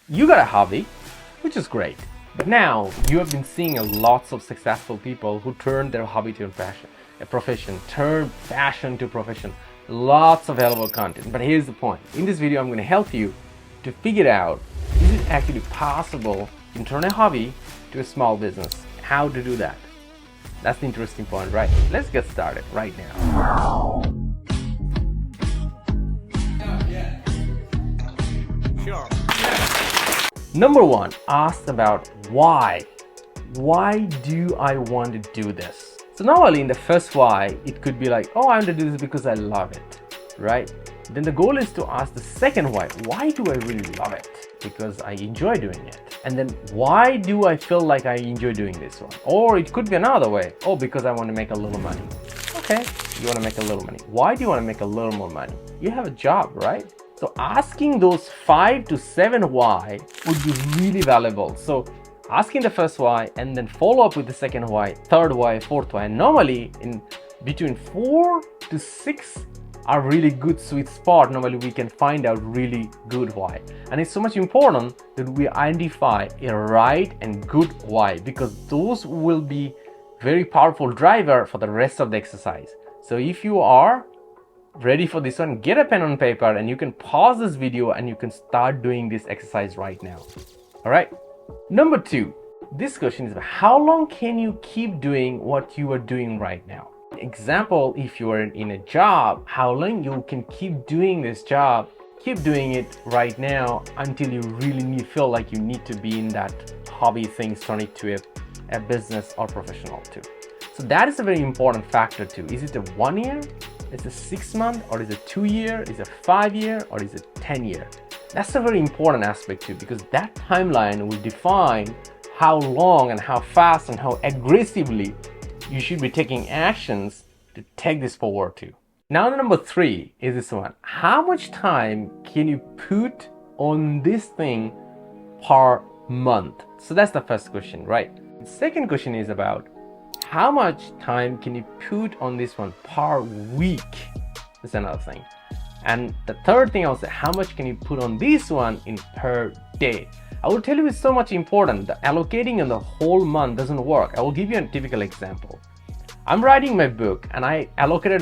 you got a hobby, which is great. But now you have been seeing lots of successful people who turned their hobby to a profession, turn passion to profession. Lots of available content. But here's the point. In this video, I'm going to help you to figure out, is it actually possible to turn a hobby to a small business? How to do that? That's the interesting point, right? Let's get started right now. Sure. Number one, ask about why. Why do I want to do this? So normally in the first why, it could be like, oh, I want to do this because I love it, right? Then the goal is to ask the second why. Why do I really love it? Because I enjoy doing it. And then why do I feel like I enjoy doing this one? Or it could be another way. Oh, because I want to make a little money. Okay, you want to make a little money. Why do you want to make a little more money? You have a job, right? So asking those 5 to 7 why would be really valuable. So asking the first why and then follow up with the second why, third why, fourth why. And normally in between 4 to 6 are really good sweet spot. Normally we can find out really good why. And it's so much important that we identify a right and good why, because those will be very powerful driver for the rest of the exercise. So if you are ready for this one, get a pen and paper and you can pause this video and you can start doing this exercise right now. All right. Number 2, this question is about how long can you keep doing what you are doing right now? Example, if you are in a job, how long you can keep doing this job, keep doing it right now until you really feel like you need to be in that hobby thing, turn it to a business or professional too. So that is a very important factor too. Is it a 1 year? Is it 6 months? Or is it 2 year? Is it 5 year? Or is it 10 year? That's a very important aspect too, because that timeline will define how long and how fast and how aggressively you should be taking actions to take this forward too. Now number 3 is this one. How much time can you put on this thing per month? So that's the first question, right? The second question is about how much time can you put on this one per week? That's another thing. And the third thing, I'll say, how much can you put on this one in per day? I will tell you it's so much important. The allocating in the whole month doesn't work. I will give you a typical example. I'm writing my book and I allocated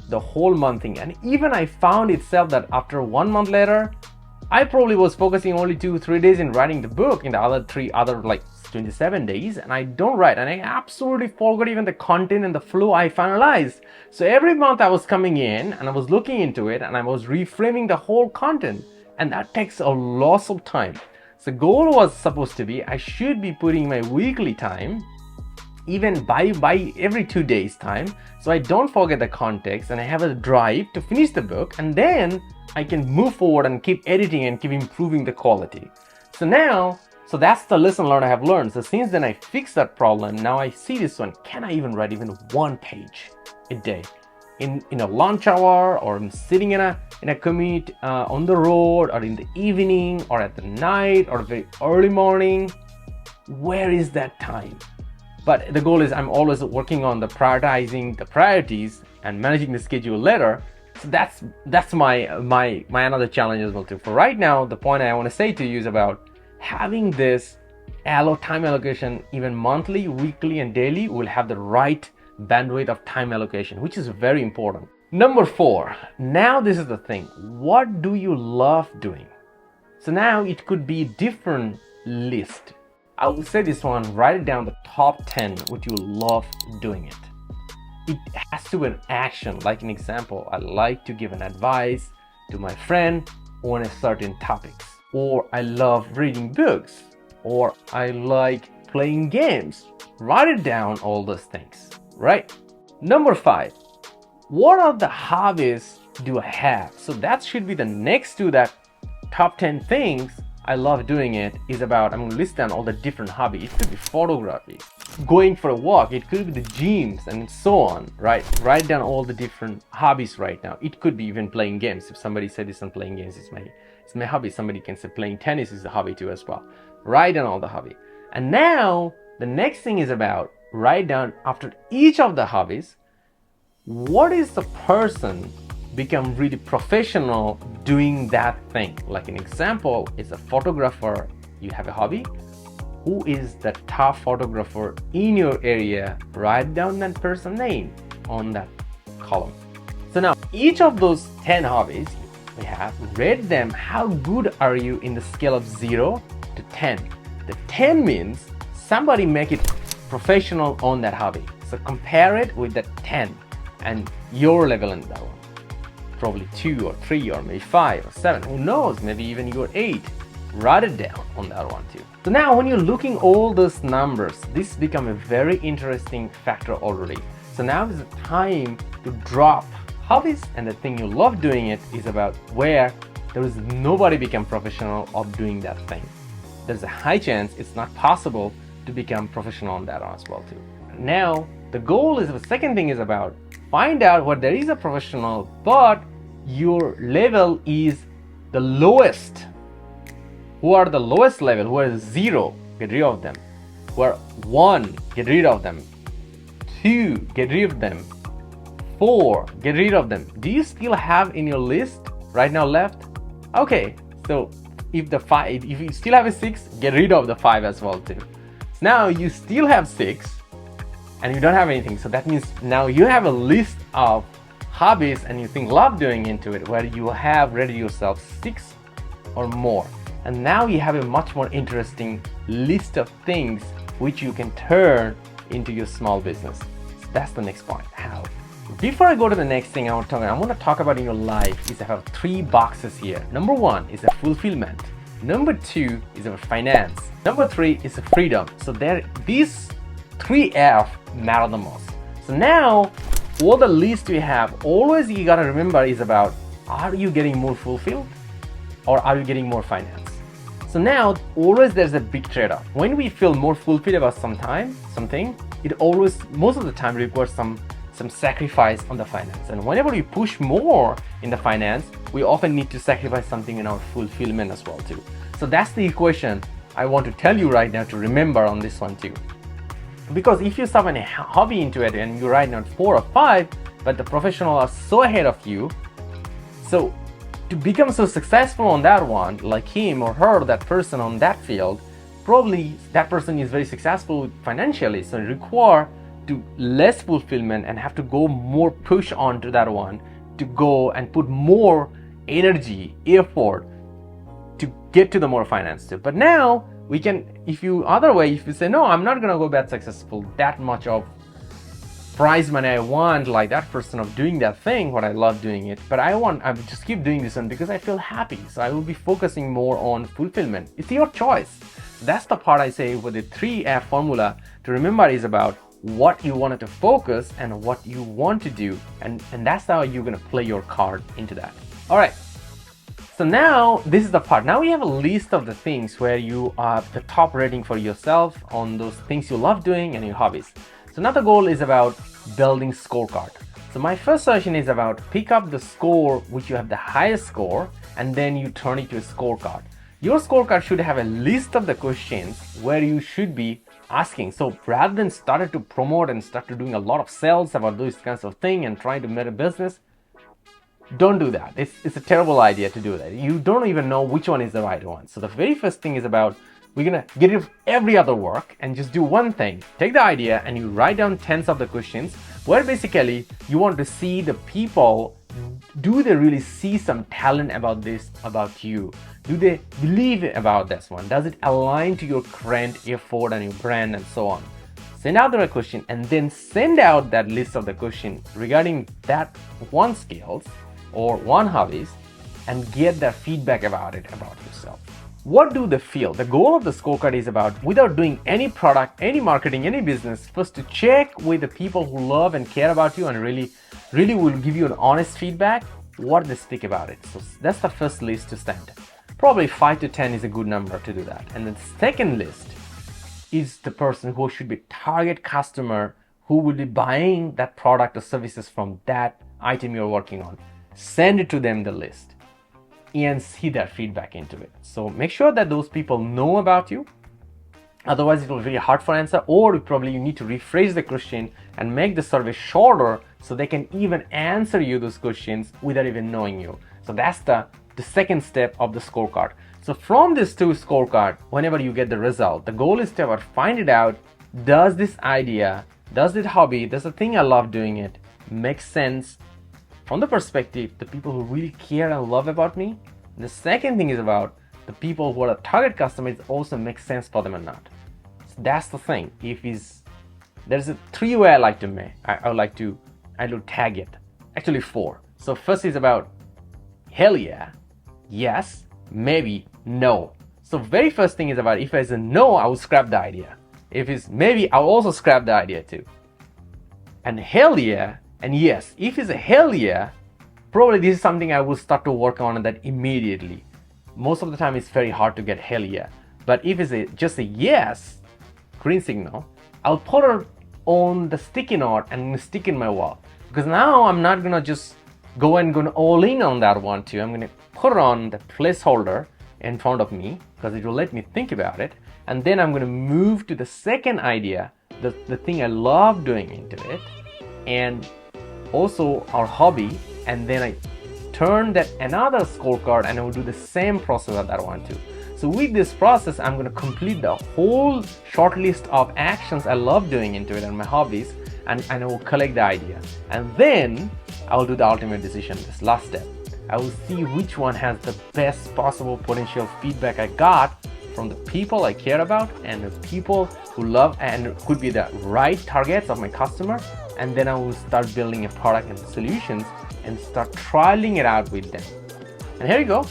the whole month thing. And even I found itself that after 1 month later, I probably was focusing only 2-3 days in writing the book. In the other like 27 days, and I don't write, and I absolutely forgot even the content and the flow I finalized. So every month I was coming in and I was looking into it and I was reframing the whole content, and that takes a lot of time. So goal was supposed to be I should be putting my weekly time even by every 2 days time, so I don't forget the context and I have a drive to finish the book, and then I can move forward and keep editing and keep improving the quality. So that's the lesson learned I have learned. So since then I fixed that problem. Now I see this one. Can I even write even 1 page a day? In a lunch hour, or I'm sitting in a commute on the road, or in the evening, or at the night, or very early morning? Where is that time? But the goal is I'm always working on the prioritizing the priorities and managing the schedule later. So that's my another challenge as well too. For right now, the point I want to say to you is about having this time allocation, even monthly, weekly, and daily, will have the right bandwidth of time allocation, which is very important. Number 4, now this is the thing. What do you love doing? So now it could be a different list. I will say this one, write it down, the top 10, what you love doing it. It has to be an action. Like an example, I like to give an advice to my friend on a certain topics. Or I love reading books, or I like playing games. Write it down, all those things, right? Number 5, what are the hobbies do I have? So that should be the next to that top 10 things I love doing it is about, I'm going to list down all the different hobbies. It could be photography, going for a walk, it could be the gyms and so on, right? Write down all the different hobbies right now. It could be even playing games. If somebody said this on playing games, it's my hobby. Somebody can say playing tennis is a hobby too as well. Write down all the hobby. And now the next thing is about write down after each of the hobbies, what is the person become really professional doing that thing. Like an example is a photographer. You have a hobby. Who is the top photographer in your area? Write down that person's name on that column. So now each of those 10 hobbies we have, rate them. How good are you in the scale of 0 to 10? The 10 means somebody make it professional on that hobby. So compare it with the 10 and your level in that one. Probably 2 or 3 or maybe 5 or 7. Who knows? Maybe even you're 8. Write it down on that one too. So now when you're looking all those numbers, this become a very interesting factor already. So now is the time to drop hobbies, and the thing you love doing it is about where there is nobody become professional of doing that thing. There's a high chance it's not possible to become professional on that as well too. Now the goal is, the second thing is about find out what there is a professional, but your level is the lowest. Who are the lowest level? Who are 0? Get rid of them. Who are 1? Get rid of them. 2? Get rid of them. 4? Get rid of them. Do you still have in your list right now left? Okay, so if you still have a 6, get rid of the 5 as well too. So now you still have 6 and you don't have anything. So that means now you have a list of hobbies and you think love doing into it, where you have ready yourself 6 or more. And now you have a much more interesting list of things which you can turn into your small business. So that's the next point. How? Before I go to the next thing I want to talk about in your life is about 3 boxes here. Number 1 is a fulfillment. Number 2 is about finance. Number 3 is a freedom. So these 3 F matter the most. So now all the list we have, always you gotta remember is about, are you getting more fulfilled or are you getting more finance? So now always there's a big trade-off. When we feel more fulfilled about something, it always, most of the time, requires some sacrifice on the finance. And whenever we push more in the finance, we often need to sacrifice something in our fulfillment as well too. So that's the equation I want to tell you right now to remember on this one too. Because if you start a hobby into it and you're right now 4 or 5, but the professionals are so ahead of you, so to become so successful on that one, like him or her, that person on that field, probably that person is very successful financially, so it require to less fulfillment and have to go more push onto that one to go and put more energy, effort to get to the more finance too. But now we can, if you say, no, I'm not gonna go that successful, that much of prize money I want like that person of doing that thing, what I love doing it, but I just keep doing this one because I feel happy. So I will be focusing more on fulfillment. It's your choice. That's the part I say with the 3F formula to remember is about what you wanted to focus and what you want to do. And that's how you're going to play your card into that. All right. So now this is the part. Now we have a list of the things where you are the top rating for yourself on those things you love doing and your hobbies. So now the goal is about building scorecard. So my first session is about pick up the score which you have the highest score and then you turn it to a scorecard. Your scorecard should have a list of the questions where you should be asking. So rather than start to promote and start to doing a lot of sales about those kinds of things and trying to make a business, don't do that. It's a terrible idea to do that. You don't even know which one is the right one. So the very first thing is about, we're gonna get rid of every other work and just do one thing. Take the idea and you write down tens of the questions where basically you want to see the people, do they really see some talent about this, about you? Do they believe about this one? Does it align to your current effort and your brand and so on? Send out the right question and then send out that list of the question regarding that one skills or one hobbies and get their feedback about it, about yourself. What do they feel? The goal of the scorecard is about, without doing any product, any marketing, any business, first to check with the people who love and care about you and really will give you an honest feedback, what they speak about it. So that's the first list to send. Probably 5 to 10 is a good number to do that. And the second list is the person who should be target customer who will be buying that product or services from that item you're working on. Send it to them, the list, and see their feedback into it. So make sure that those people know about you. Otherwise it will be very hard for answer, or probably you need to rephrase the question and make the survey shorter so they can even answer you those questions without even knowing you. So that's the second step of the scorecard. So from this two scorecard, whenever you get the result, the goal is to ever find it out, does this idea, does this hobby, does the thing I love doing it make sense from the perspective the people who really care and love about me? And the second thing is about the people who are the target customers also make sense for them or not. So that's the thing. There's a three way I like to make. I will tag it. Actually four. So first is about hell yeah, yes, maybe, no. So very first thing is about if it's a no, I will scrap the idea. If it's maybe, I'll also scrap the idea too. And hell yeah and yes. If it's a hell yeah, probably this is something I will start to work on that immediately. Most of the time it's very hard to get hell yeah. But if it's just a yes, green signal, I'll put it on the sticky note and stick in my wall. Because now I'm not gonna just go all in on that one too. I'm gonna put it on the placeholder in front of me because it will let me think about it. And then I'm gonna move to the second idea, the thing I love doing into it, and also our hobby. And then I turn that another scorecard and I will do the same process of that one too. So with this process, I'm going to complete the whole short list of actions I love doing into it and my hobbies, and I will collect the idea. And then I will do the ultimate decision, this last step. I will see which one has the best possible potential feedback I got from the people I care about and the people who love and could be the right targets of my customer. And then I will start building a product and solutions and start trialing it out with them. And here you go.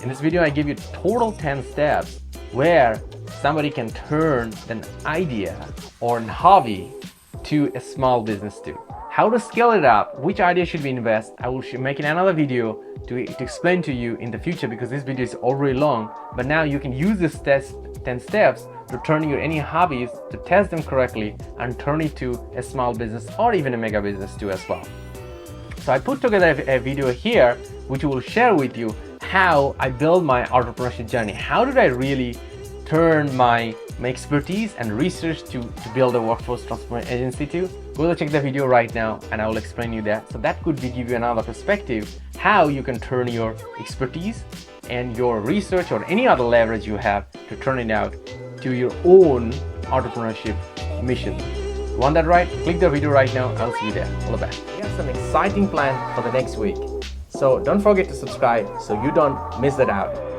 In this video, I give you total 10 steps where somebody can turn an idea or a hobby to a small business too. How to scale it up, which idea should we invest, I will make another video to explain to you in the future because this video is already long. But now you can use this 10 steps to turn your any hobbies, to test them correctly and turn it to a small business or even a mega business too as well. So I put together a video here which will share with you how I build my entrepreneurship journey. How did I really turn my expertise and research to build a workforce transformation agency to? Go to check the video right now and I will explain you that. So that could give you another perspective how you can turn your expertise and your research or any other leverage you have to turn it out to your own entrepreneurship mission. You want that right? Click the video right now. I'll see you there. All the best. We have some exciting plan for the next week. So don't forget to subscribe so you don't miss that out.